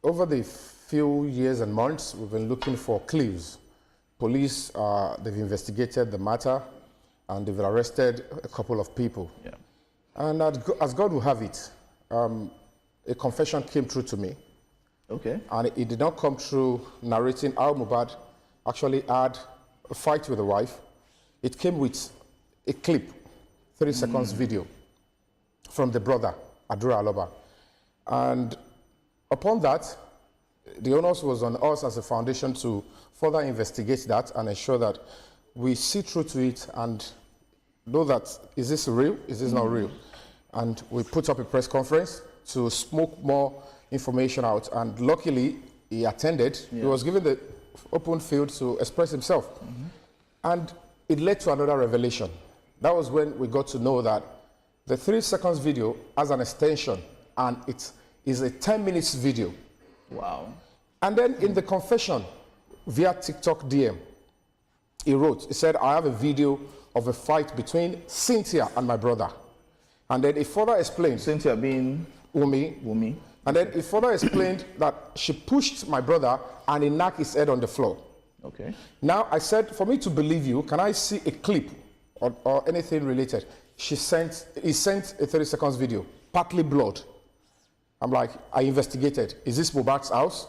over the few years and months, we've been looking for clues. Police, they've investigated the matter, and they've arrested a couple of people. Yeah. And as God will have it, a confession came through to me. Okay. And it did not come through narrating how Mohbad actually had a fight with the wife. It came with a clip, 30 seconds video from the brother, Adura Aloba. And upon that, the onus was on us as a foundation to further investigate that and ensure that we see through to it and know that, is this real, is this not real? And we put up a press conference to smoke more information out, and luckily he attended. He was given the open field to express himself. And it led to another revelation. That was when we got to know that the 3 seconds video has an extension, and it is a 10 minutes video. Wow. And then in the confession, via TikTok DM, he wrote, he said, I have a video of a fight between Cynthia and my brother. And then he further explained. Cynthia being? Wumi. And then he further explained that she pushed my brother and he knocked his head on the floor. Okay. Now I said, for me to believe you, can I see a clip or anything related? He sent a 30 seconds video, partly blood. I'm like, I investigated. Is this Mohbad's house?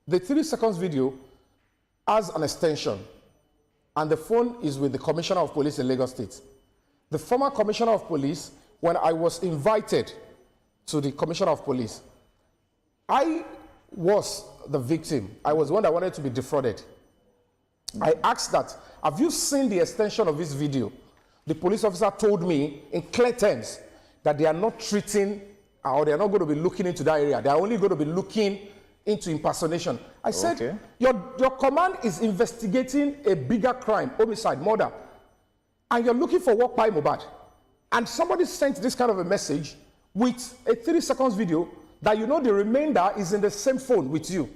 The 30 seconds video has an extension, and the phone is with the Commissioner of Police in Lagos State. The former Commissioner of Police, when I was invited to the Commissioner of Police, I was the victim. I was one that wanted to be defrauded. I asked that, have you seen the extension of this video? The police officer told me in clear terms that they are not treating, or they are not going to be looking into that area. They are only going to be looking into impersonation. I said, your command is investigating a bigger crime, homicide, murder, and you're looking for work by Mohbad. And somebody sent this kind of a message with a 30 seconds video that you know the remainder is in the same phone with you.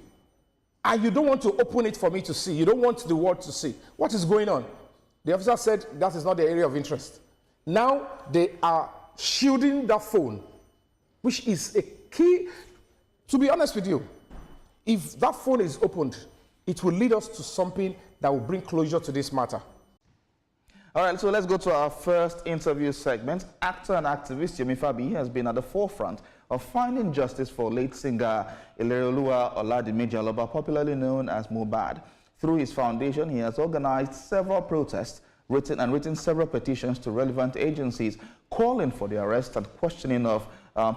And you don't want to open it for me to see. You don't want the world to see. What is going on? The officer said that is not the area of interest. Now they are shielding that phone, which is a key. To be honest with you, if that phone is opened, it will lead us to something that will bring closure to this matter. All right, so let's go to our first interview segment. Actor and activist Yomi Fabi has been at the forefront of finding justice for late singer Ilereoluwa Oladimeji Aloba, popularly known as Mohbad. Through his foundation, he has organized several protests, written several petitions to relevant agencies, calling for the arrest and questioning of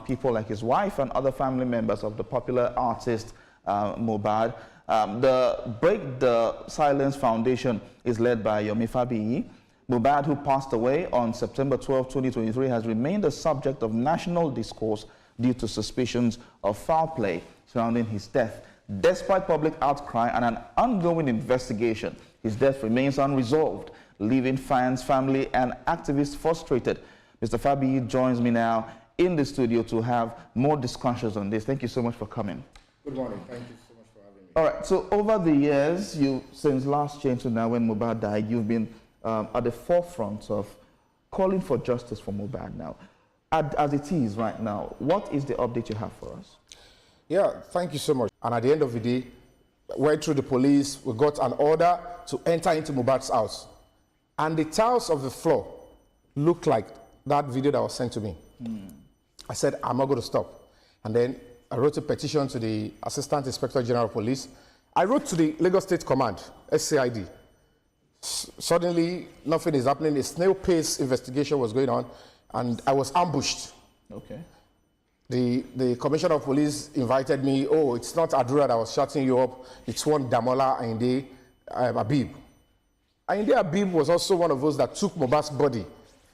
people like his wife and other family members of the popular artist Mohbad. The Break the Silence Foundation is led by Yomi Fabi. Mohbad, who passed away on September 12, 2023, has remained a subject of national discourse due to suspicions of foul play surrounding his death. Despite public outcry and an ongoing investigation, his death remains unresolved, leaving fans, family, and activists frustrated. Mr. Fabi joins me now in the studio to have more discussions on this. Thank you so much for coming. Good morning. Thank you so much for having me. All right. So over the years, since last year to now, when Mohbad died, you've been at the forefront of calling for justice for Mohbad now. As it is right now, what is the update you have for us? Yeah, thank you so much. And at the end of the day, went through the police, we got an order to enter into Mohbad's house. And the tiles of the floor looked like that video that was sent to me. I said, I'm not going to stop. And then I wrote a petition to the Assistant Inspector General of Police. I wrote to the Lagos State Command, SCID. Suddenly, nothing is happening. A snail-pace investigation was going on, and I was ambushed. Okay. The Commissioner of Police invited me. Oh, it's not Adura that was shutting you up. It's one Damola Ayinde Abib. Ayinde Abib was also one of those that took Mohbad's body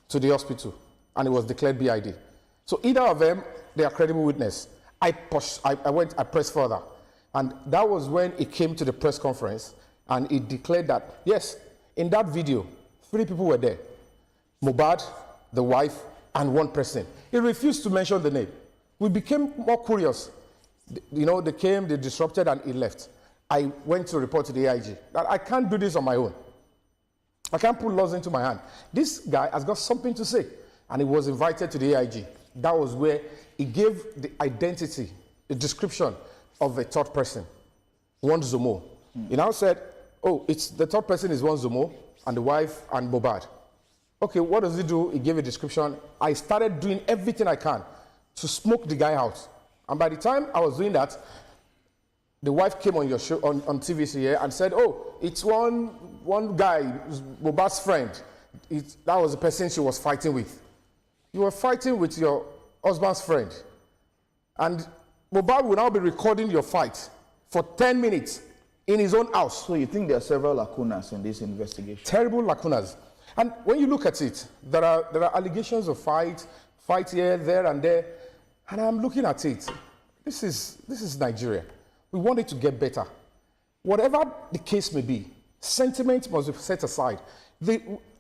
to the hospital, and it was declared BID. So either of them, they are credible witness. I pressed further. And that was when it came to the press conference, and it declared that, yes, in that video, 3 people were there. Mohbad, the wife, and 1 person. He refused to mention the name. We became more curious. You know, they came, they disrupted, and he left. I went to report to the AIG that I can't do this on my own. I can't put laws into my hand. This guy has got something to say. And he was invited to the AIG. That was where he gave the identity, the description of a third person, one Zomo. He now said, oh, it's the third person is one Zomo and the wife and Mohbad. Okay, what does he do? He gave a description. I started doing everything I can to smoke the guy out. And by the time I was doing that, the wife came on your show on TVC here and said, oh, it's one guy, Mohbad's friend. That was the person she was fighting with. You were fighting with your husband's friend. And Mohbad will now be recording your fight for 10 minutes in his own house. So you think there are several lacunas in this investigation? Terrible lacunas. And when you look at it, there are allegations of fight here, there, and there. And I'm looking at it. This is Nigeria. We want it to get better. Whatever the case may be, sentiment must be set aside.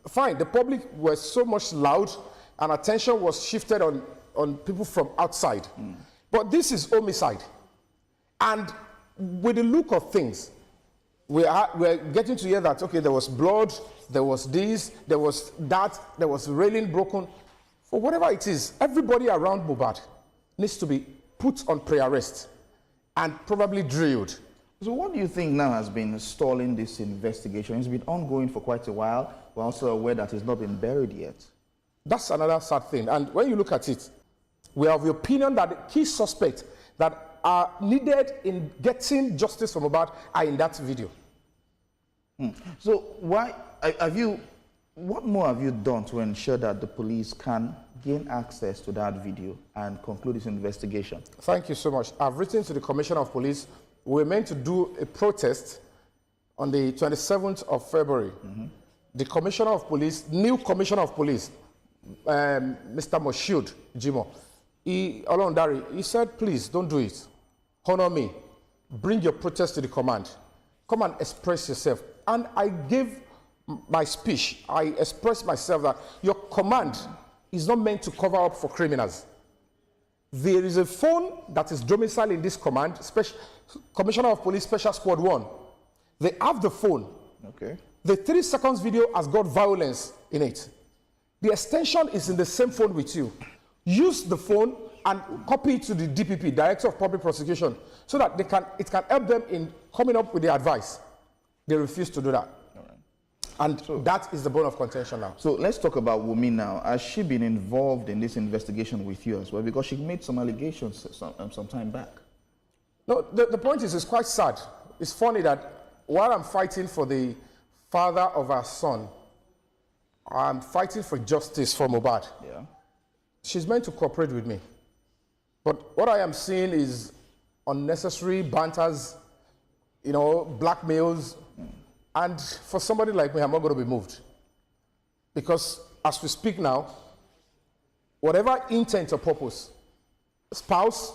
Fine, the public were so much loud and attention was shifted on people from outside. But this is homicide. And with the look of things, we're getting to hear that, okay, there was blood, there was this, there was that, there was railing broken. For whatever it is, everybody around Mohbad needs to be put on pre-arrest and probably drilled. So what do you think now has been stalling this investigation? It's been ongoing for quite a while. We're also aware that it's not been buried yet. That's another sad thing. And when you look at it, we have the opinion that the key suspects that are needed in getting justice for Mohbad are in that video. So what more have you done to ensure that the police can gain access to that video and conclude this investigation? Commissioner you so much. I've written to the Commissioner of Police. We're meant to do a protest on the 27th of February. The Commissioner of Police, new Commissioner of Police, Mr. Moshood Jimo, he said, please don't do it. Honor me. Bring your protest to the command. Come and express yourself. And I gave my speech. I expressed myself that your command is not meant to cover up for criminals. There is a phone that is domiciled in this command, Commissioner of Police Special Squad 1. They have the phone. Okay. The 3 seconds video has got violence in it. The extension is in the same phone with you. Use the phone and copy it to the DPP, Director of Public Prosecution, so that it can help them in coming up with the advice. They refuse to do that. And so, that is the bone of contention now. So let's talk about Wunmi now. Has she been involved in this investigation with you as well? Because she made some allegations some time back. No, the point is, it's quite sad. It's funny that while I'm fighting for the father of our son, I'm fighting for justice for Mohbad. Yeah. She's meant to cooperate with me. But what I am seeing is unnecessary banters, blackmails. And for somebody like me, I'm not going to be moved. Because as we speak now, whatever intent or purpose, spouse,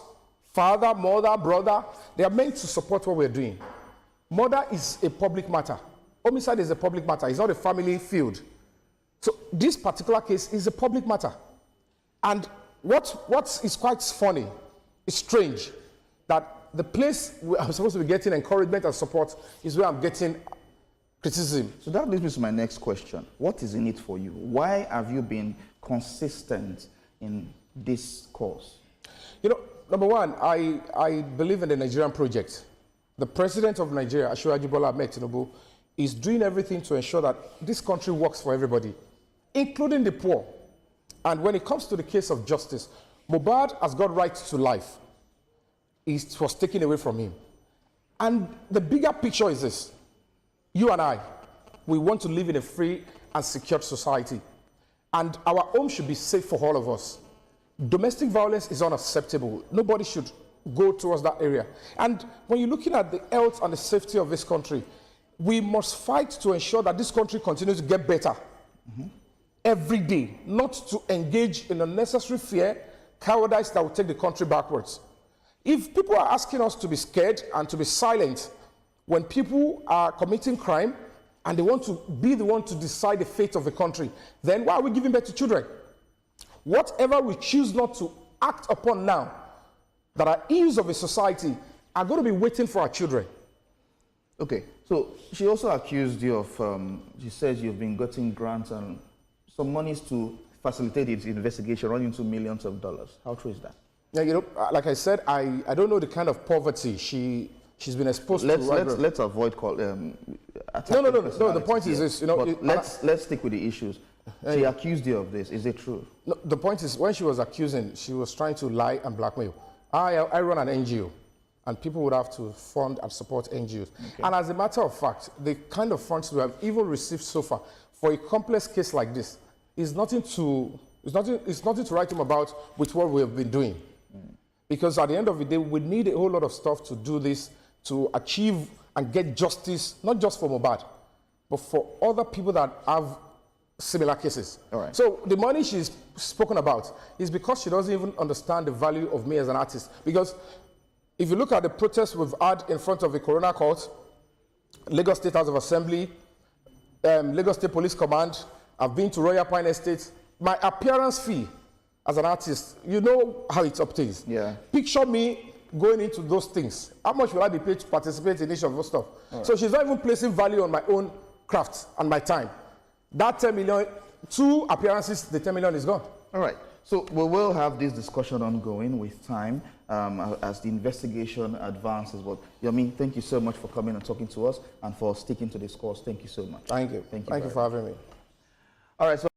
father, mother, brother, they are meant to support what we're doing. Murder is a public matter. Homicide is a public matter. It's not a family field. So this particular case is a public matter. And what is quite funny, is strange, that the place where I'm supposed to be getting encouragement and support is where I'm getting criticism. So that leads me to my next question. What is in it for you? Why have you been consistent in this cause? Number one, I believe in the Nigerian project. The president of Nigeria, Asiwaju Bola Ahmed Tinubu, is doing everything to ensure that this country works for everybody, including the poor. And when it comes to the case of justice, Mohbad has got right to life. It was taken away from him. And the bigger picture is this. You and I, we want to live in a free and secure society. And our home should be safe for all of us. Domestic violence is unacceptable. Nobody should go towards that area. And when you're looking at the health and the safety of this country, we must fight to ensure that this country continues to get better every day, not to engage in unnecessary fear, cowardice that will take the country backwards. If people are asking us to be scared and to be silent when people are committing crime and they want to be the one to decide the fate of the country, then why are we giving birth to children? Whatever we choose not to act upon now that are ills of a society are going to be waiting for our children. Okay, so she also accused you of, she says you've been getting grants and some monies to facilitate its investigation running into millions of dollars. How true is that? Yeah, you know, like I said, I don't know the kind of poverty she's been exposed to. Let's avoid no. The point is this, you know. Let's stick with the issues. She accused you of this. Is it true? No, the point is, when she was accusing, she was trying to lie and blackmail. I run an NGO, and people would have to fund and support NGOs. Okay. And as a matter of fact, the kind of funds we have even received so far for a complex case like this is nothing to write home about with what we have been doing. Because at the end of the day, we need a whole lot of stuff to do this, to achieve and get justice, not just for Mohbad, but for other people that have similar cases. All right. So the money she's spoken about is because she doesn't even understand the value of me as an artist. Because if you look at the protests we've had in front of the Coroner Court, Lagos State House of Assembly, Lagos State Police Command, I've been to Royal Pine Estate, my appearance fee as an artist, you know how it obtains. Yeah. Picture me going into those things. How much will I be paid to participate in each of those stuff? Right. So she's not even placing value on my own craft and my time. That 10 million, 2 appearances, the 10 million is gone. All right. So we will have this discussion ongoing with time as the investigation advances. But Yomi, thank you so much for coming and talking to us and for sticking to this course. Thank you so much. Thank you. Thank you for having me. All right. So